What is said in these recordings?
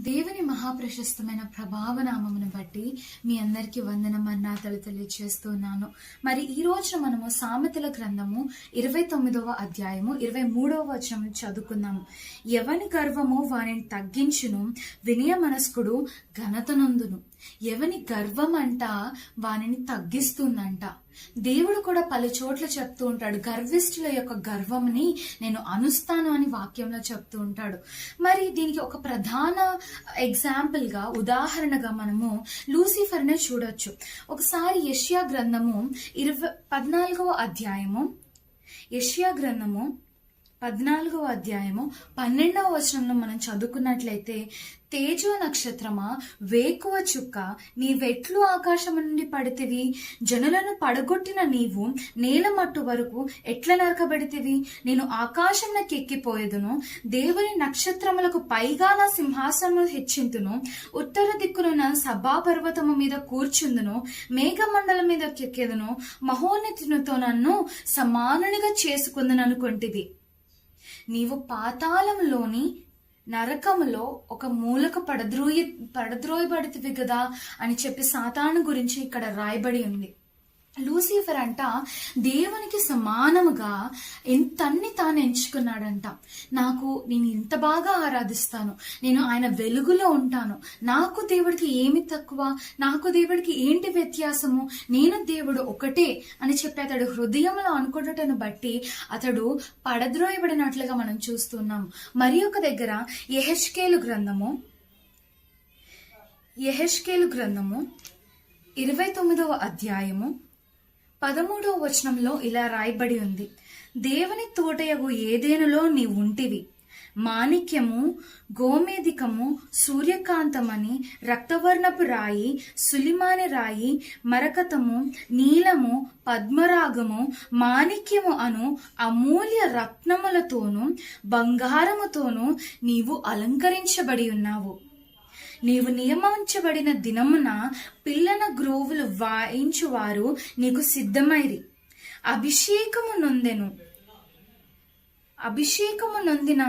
దేవుని మహాప్రశస్తమైన ప్రభావనామమును బట్టి మీ అందరికీ వందనం మన్నాతలు తెలియజేస్తున్నాను. మరి ఈ రోజు మనము సామెతల గ్రంథము 29వ అధ్యాయము 23వ వచనం చదువుకుందాము. ఎవని గర్వము వానిని తగ్గించును, వినయ మనస్కుడు ఘనతనందును. ఎవని గర్వం అంట వానిని తగ్గిస్తుందంట. దేవుడు కూడా పలు చోట్ల చెప్తూ ఉంటాడు, గర్విష్ఠుల యొక్క గర్వంని నేను అనుస్తాను అని వాక్యంలో చెప్తూ ఉంటాడు. మరి దీనికి ఒక ప్రధాన ఎగ్జాంపుల్ గా, ఉదాహరణగా మనము లూసిఫర్ ని చూడొచ్చు. ఒకసారి యెషయా గ్రంథము 14వ అధ్యాయము 12వ వచనంలో మనం చదువుకున్నట్లయితే, తేజో నక్షత్రమా, వేకువ చుక్క, నీవెట్లు ఆకాశము నుండి పడితివి? జనులను పడగొట్టిన నీవు నేల మట్టు వరకు ఎట్లా నరకబడితివి? నేను ఆకాశంలోకి ఎక్కిపోయేదును, దేవుని నక్షత్రములకు పైగా నా సింహాసనము హెచ్చింతును, ఉత్తర దిక్కున సభా పర్వతము మీద కూర్చుందును, మేఘమండలం మీద ఎక్కేదును, మహోన్నతునితో నన్ను సమానునిగా చేసుకుందును అనుకుంటివి. నీవు పాతాళంలోని నరకములో ఒక మూలకు పడద్రోయబడితివి కదా అని చెప్పి సాతాను గురించి ఇక్కడ రాయబడి ఉంది. లూసిఫర్ అంట దేవునికి సమానముగా తన్ని తాను ఎంచుకున్నాడంట. నేను ఇంత బాగా ఆరాధిస్తాను, నేను ఆయన వెలుగులో ఉంటాను, నాకు దేవుడికి ఏమి తక్కువ, నాకు దేవుడికి ఏంటి వ్యత్యాసము, నేను దేవుడు ఒకటే అని చెప్పి అతడు హృదయంలో అనుకున్నటను బట్టి అతడు పడద్రోయబడినట్లుగా మనం చూస్తున్నాం. మరి ఒక దగ్గర యెహెజ్కేలు గ్రంథము 29వ అధ్యాయము 13వ వచనంలో ఇలా రాయబడి ఉంది, దేవుని తోటయగు ఏదేనులో నీ ఉంటివి, మాణిక్యము, గోమేధికము, సూర్యకాంతమని, రక్తవర్ణపు రాయి, సులిమాని రాయి, మరకతము, నీలము, పద్మరాగము, మాణిక్యము అను అమూల్య రత్నములతోనూ బంగారముతోనూ నీవు అలంకరించబడి ఉన్నావు. నీవు నియమించబడిన దినమున పిల్లన గ్రోవులు వాయించువారు నీకు సిద్ధమైరి. అభిషేకము నొందిన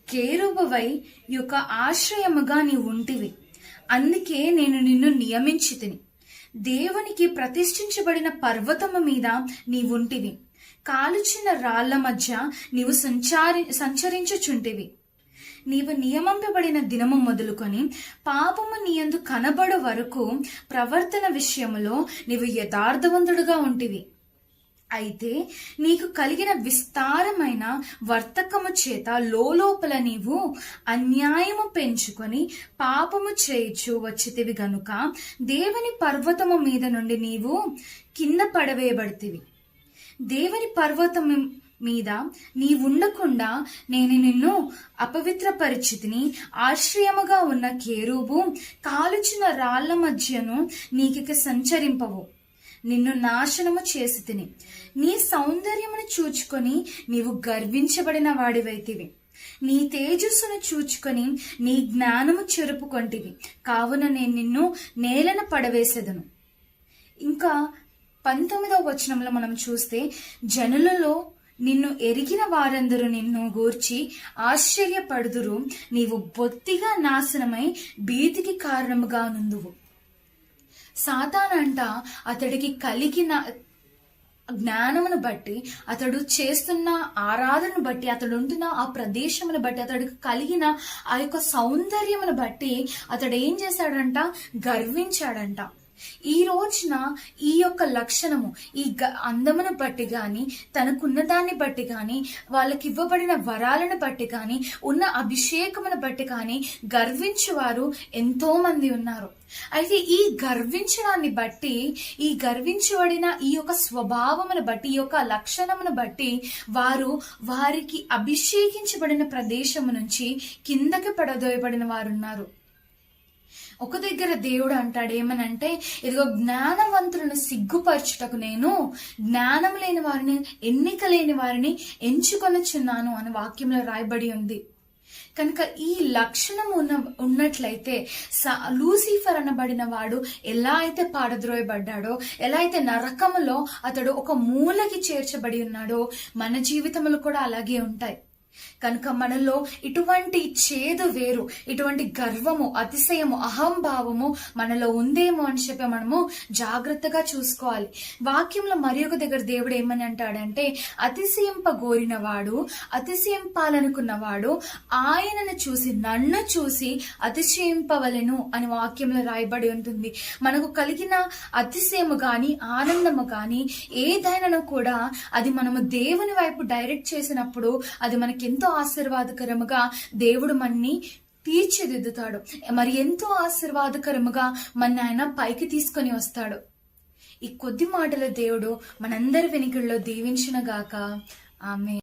కేరుబవై యొక్క ఆశ్రయముగా నీ ఉంటివి. అందుకే నేను నిన్ను నియమించితిని. దేవునికి ప్రతిష్ఠించబడిన పర్వతము మీద నీ ఉంటివి. కాలుచిన రాళ్ల మధ్య నీవు సంచరించుచుంటివి. నీవు నియమింపబడిన దినము మొదలుకొని పాపము నీయందు కనబడు వరకు ప్రవర్తన విషయములో నీవు యథార్థవంతుడుగా ఉంటివి. అయితే నీకు కలిగిన విస్తారమైన వర్తకము చేత లోపల నీవు అన్యాయము పెంచుకొని పాపము చేయుచు వచ్చితివి గనుక దేవుని పర్వతము మీద నుండి నీవు కింద పడవేయబడితివి. దేవుని పర్వతము మీద నీ ఉండకుండా నేను నిన్ను అపవిత్రపరిచితిని. ఆశ్రయముగా ఉన్న కేరూబు కాలుచిన రాళ్ల మధ్యను నీకిక సంచరింపవు. నిన్ను నాశనము చేసి తిని నీ సౌందర్యమును చూచుకొని నీవు గర్వించబడిన వాడివైతివి. నీ తేజస్సును చూచుకొని నీ జ్ఞానము చెరుపుకొంటివి. కావున నేను నిన్ను నేలన పడవేసెదను. ఇంకా 19వ వచనంలో మనం చూస్తే, జనులలో నిన్ను ఎరిగిన వారందరూ నిన్ను గూర్చి ఆశ్చర్యపడుదురు. నీవు బొత్తిగా నాశనమై భీతికి కారణముగా నుందువు. సాతానంట అతడికి కలిగిన జ్ఞానమును బట్టి, అతడు చేస్తున్న ఆరాధనను బట్టి, అతడు ఉంటున్న ఆ ప్రదేశమును బట్టి, అతడికి కలిగిన ఆ యొక్క సౌందర్యమును బట్టి అతడు ఏం చేశాడంట? గర్వించాడంట. ఈ రోజున ఈ యొక్క లక్షణము, ఈ అందమును బట్టి గాని, తనకున్న దాన్ని బట్టి గాని, వాళ్ళకి ఇవ్వబడిన వరాలను బట్టి గాని, ఉన్న అభిషేకమును బట్టి గాని గర్వించువారు ఎంతో మంది ఉన్నారు. అయితే ఈ గర్వించడాన్ని బట్టి, ఈ గర్వించబడిన ఈ యొక్క స్వభావమును బట్టి, ఈ యొక్క లక్షణమును బట్టి వారికి అభిషేకించబడిన ప్రదేశము నుంచి కిందకి పడదోయబడిన వారు ఉన్నారు. ఒక దగ్గర దేవుడు అంటాడు ఏమనంటే, ఇదిగో జ్ఞానవంతులను సిగ్గుపరచుటకు నేను జ్ఞానం లేని వారిని, ఎన్నిక లేని వారిని ఎంచుకొనుచున్నాను అని వాక్యంలో రాయబడి ఉంది. కనుక ఈ లక్షణం ఉన్నట్లయితే లూసిఫర్ అనబడిన వాడు ఎలా అయితే పాడద్రోయబడ్డాడో, ఎలా అయితే నరకములో అతడు ఒక మూలకి చేర్చబడి ఉన్నాడో, మన జీవితంలో కూడా అలాగే ఉంటాయి. కనుక మనలో ఇటువంటి చేదు వేరు, ఇటువంటి గర్వము, అతిశయము, అహంభావము మనలో ఉందేమో అని చెప్పి మనము జాగ్రత్తగా చూసుకోవాలి. వాక్యంలో మరి ఒక దగ్గర దేవుడు ఏమని అంటాడంటే, అతిశయింపగోరినవాడు, అతిశయింపాలనుకున్నవాడు ఆయనను చూసి, నన్ను చూసి అతిశయింపవలెను అని వాక్యంలో రాయబడి ఉంటుంది. మనకు కలిగిన అతిశయము గాని, ఆనందము గాని ఏదైనా కూడా అది మనము దేవుని వైపు డైరెక్ట్ చేసినప్పుడు అది మనకి ఎంతో ఆశీర్వాదకరముగా దేవుడు మనని తీర్చిదిద్దుతాడు. మరి ఎంతో ఆశీర్వాదకరముగా మన ఆయన పైకి తీసుకొని వస్తాడు. ఈ కొద్ది మాటల దేవుడు మనందరి వెనుకల్లో దీవించును గాక. ఆమేన్.